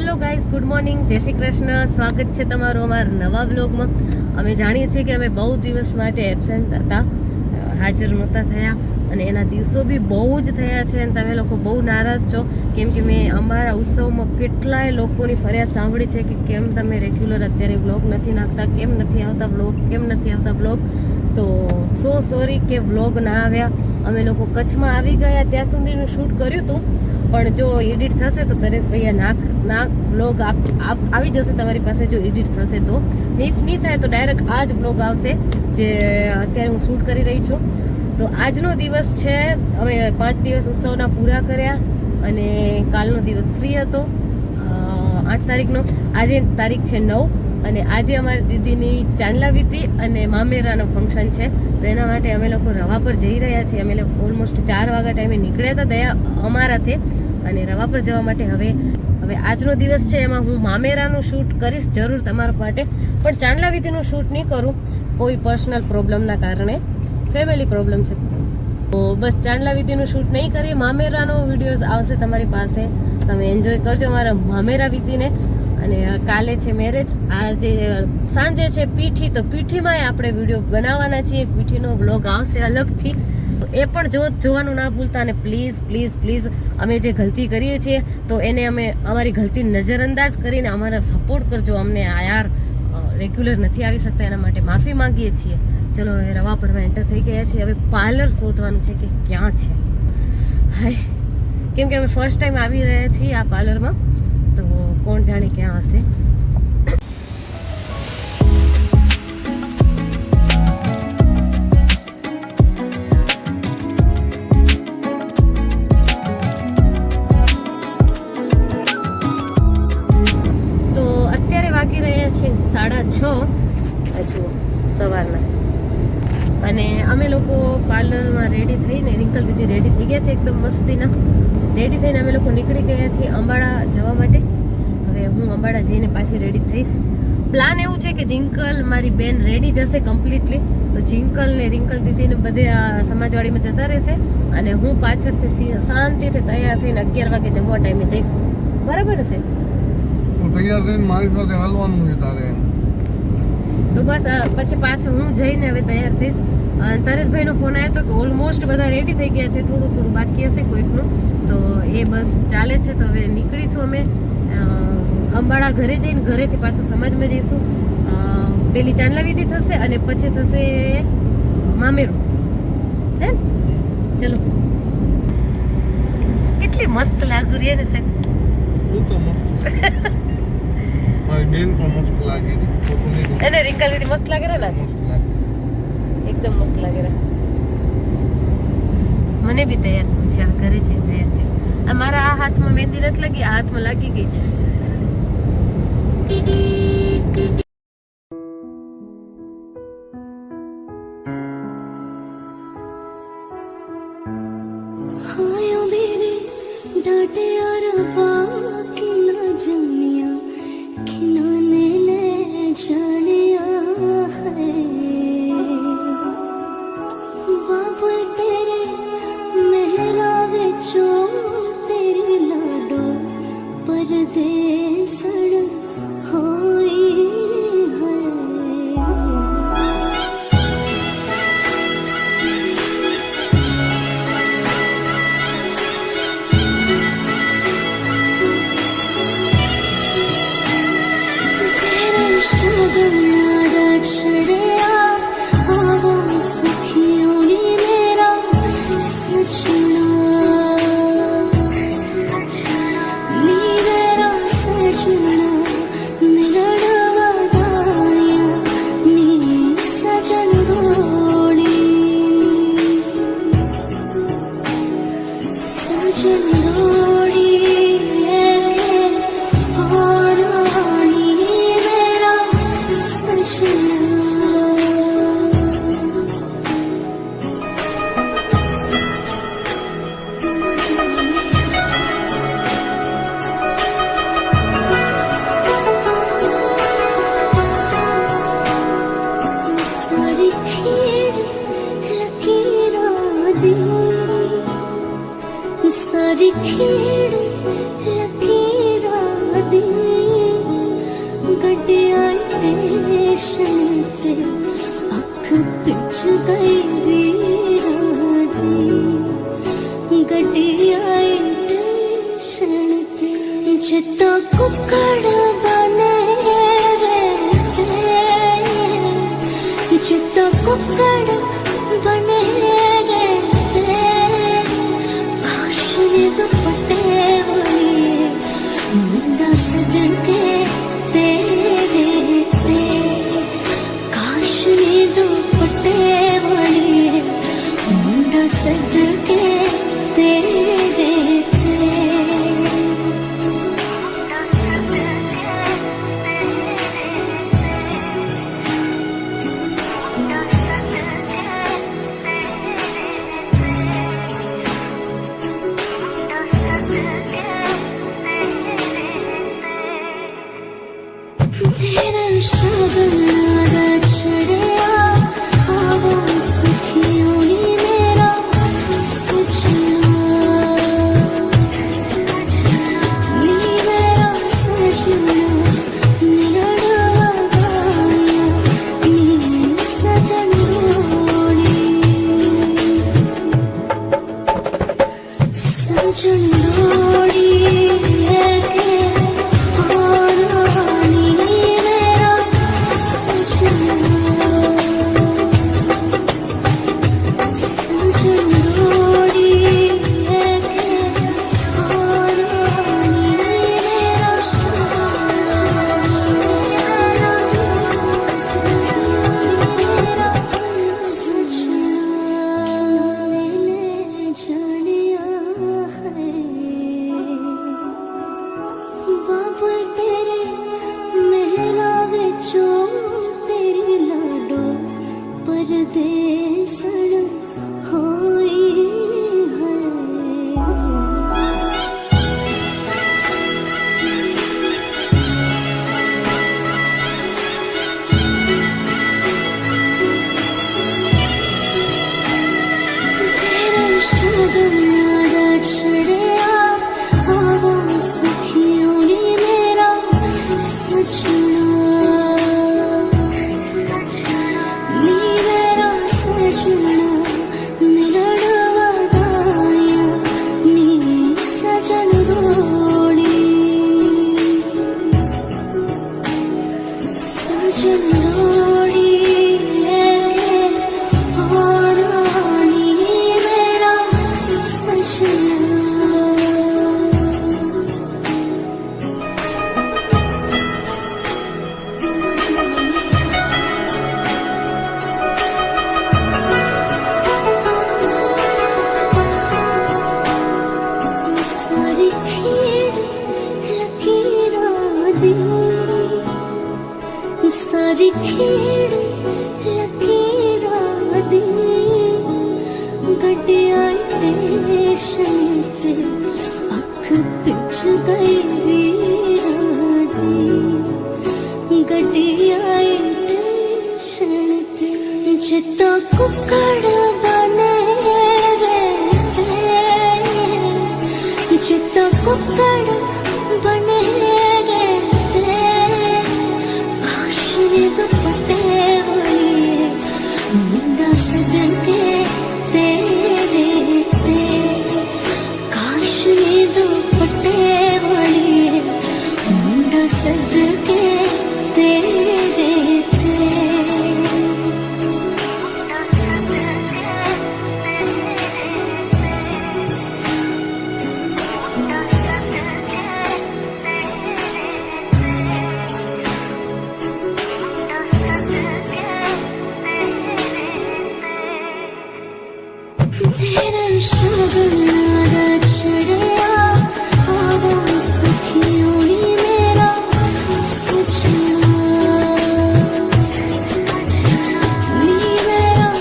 Hello guys, good morning, જય શ્રી કૃષ્ણ. સ્વાગત છે તમારું અમારા નવા બ્લોગમાં. અમે જાણીએ છીએ કે અમે બહુ દિવસ માટે એબસેન્ટ હતા, હાજર નહોતા થયા અને એના દિવસો બી બહુ જ થયા છે અને તમે લોકો બહુ નારાજ છો કેમ કે મેં અમારા ઉત્સવમાં કેટલાય લોકોની ફરિયાદ સાંભળી છે કે કેમ તમે રેગ્યુલર અત્યારે બ્લોગ નથી નાખતા, કેમ નથી આવતા બ્લોગ. તો સો સોરી કે બ્લોગ ના આવ્યા. અમે લોકો કચ્છમાં આવી ગયા ત્યાં સુધીનું શૂટ કર્યું હતું, પણ જો એડિટ થશે તો તરેશ ભૈયા નાક બ્લોગ આવી જશે તમારી પાસે જો એડિટ થશે તો. ઇફ નહીં થાય તો ડાયરેક્ટ આ જ બ્લોગ આવશે જે અત્યારે હું શૂટ કરી રહી છું. તો આજનો દિવસ છે, અમે 5 દિવસ ઉત્સવના પૂરા કર્યા અને કાલનો દિવસ ફ્રી હતો 8 તારીખનો. આજે તારીખ છે 9 અને આજે અમારી દીદીની ચાંદલા વીતી અને મામેરાનો ફંક્શન છે, તો એના માટે અમે લોકો રવા પર જઈ રહ્યા છીએ. અમે લોકો ઓલમોસ્ટ 4 વાગ્યા ટાઈમે નીકળ્યા હતા દયા અમારાથી અને રવા પર જવા માટે હવે આજનો દિવસ છે એમાં હું મામેરાનું શૂટ કરીશ જરૂર તમારા માટે, પણ ચાંદલા વીતીનું શૂટ નહીં કરું કોઈ પર્સનલ પ્રોબ્લેમના કારણે, ફેમિલી પ્રોબ્લેમ છે. તો બસ ચાંદલા વીતીનું શૂટ નહીં કરીએ, મામેરાનો વિડીયોઝ આવશે તમારી પાસે, તમે એન્જોય કરજો અમારા મામેરા વીતીને. અને કાલે છે મેરેજ, આજે સાંજે છે પીઠી, તો પીઠીમાં આપણે વિડીયો બનાવવાના છીએ, પીઠીનો બ્લોગ આવશે અલગથી, એ પણ જોવાનું ના ભૂલતા. અને પ્લીઝ અમે જે ગલતી કરીએ છીએ તો એને અમે અમારી ગલતી નજરઅંદાજ કરીને અમારા સપોર્ટ કરજો. અમને આ યાર રેગ્યુલર નથી આવી શકતા એના માટે માફી માંગીએ છીએ. ચલો હવે રવા પરમાં એન્ટર થઈ ગયા છીએ. હવે પાર્લર શોધવાનું છે કે ક્યાં છે, હાય, કેમ કે અમે ફર્સ્ટ ટાઈમ આવી રહ્યા છીએ આ પાર્લરમાં, તો કોણ જાણે ક્યાં હશે. તો અત્યારે વાગી રહ્યા છે 6:30 જુઓ સવારના, અને અમે લોકો પાર્લરમાં રેડી થઈને રિંકલ દીદી રેડી થઈ ગયા છે એકદમ મસ્તીના. રેડી થઈને અમે લોકો નીકળી ગયા છીએ અંબાડા જવા માટે. હવે હું અંબાડા જઈને પાછી રેડી થઈશ. પ્લાન એવું છે કે જિંકલ મારી બેન રેડી જશે કમ્પ્લીટલી, તો જિંકલ ને રિંકલ દીદીને બધે આ સમાજવાડીમાં જતા રહેશે અને હું પાછળથી શાંતિથી તૈયાર થઈને 11 વાગે જમવા ટાઈમે જઈશ. બરાબર છે? તૈયાર થઈને મારી સાથે હાલવાનું છે તારે. તો બસ પછી પાછું હું જઈને હવે તૈયાર થઈશ. તરેશભાઈનો ફોન આવ્યો હતો કે ઓલમોસ્ટ બધા રેડી થઈ ગયા છે, થોડું બાકી હશે કોઈકનું, તો એ બસ ચાલે છે. તો હવે નીકળીશું અમે અંબાડા ઘરે જઈને, ઘરેથી પાછું સમાજમાં જઈશું. પેલી ચાંદલા વીતી થશે અને પછી થશે મામેરું, હે? ચલો. કેટલી મસ્ત લાગુ રહી ને સાહેબ. હું તો મસ્ત મારી બેન પણ મસ્ત લાગે છે અને રિંકલ વીતી મસ્ત લાગે ને આજે, એકદમ મસ્ત લાગે રે. મને બી તૈયાર થવું છે, આ ઘરે છે તૈયાર થઈ. આ મારા આ હાથમાં મહેંદી નથી લાગી, આ હાથમાં લાગી ગઈ છે. गड्डियां स्टेशन ते अख पिच गई वीरां दी गड्डियां स्टेशन ते जिद्दां कुक्कड़ बने रहते जिद्दां कुक्कड़ बने रहते काश ने दुपट्टे वाली मुंडा सदके तेरे ते काश ने दुपट्टे वाली मुंडा सदके तेरे ते तेरा शगना छड़िया आवा सखियों नी मेरा सजना नी मेरा सजना निरड़वा गाया नी सजन रोड़ी सजन रोड़ी परदेसण होई है तेरा शगना छड़िया आवा सखियों नी मेरा सजना सजना निरड़वा गाया नी सजन रोड़ी सजन रोड़ी लेके और आनी मेरा सजना सारी खेड़ लकीरां दी गड्डियां स्टेशन ते अख पिच गई वीरां दी गड्डियां स्टेशन ते जिद्दां कुक्कड़ बने रहते जिद्दां कुक्कड़ बने दुपट्टे वाली मुंडा सदके तेरे ते काश ने दुपट्टे वाली मुंडा सदके तेरे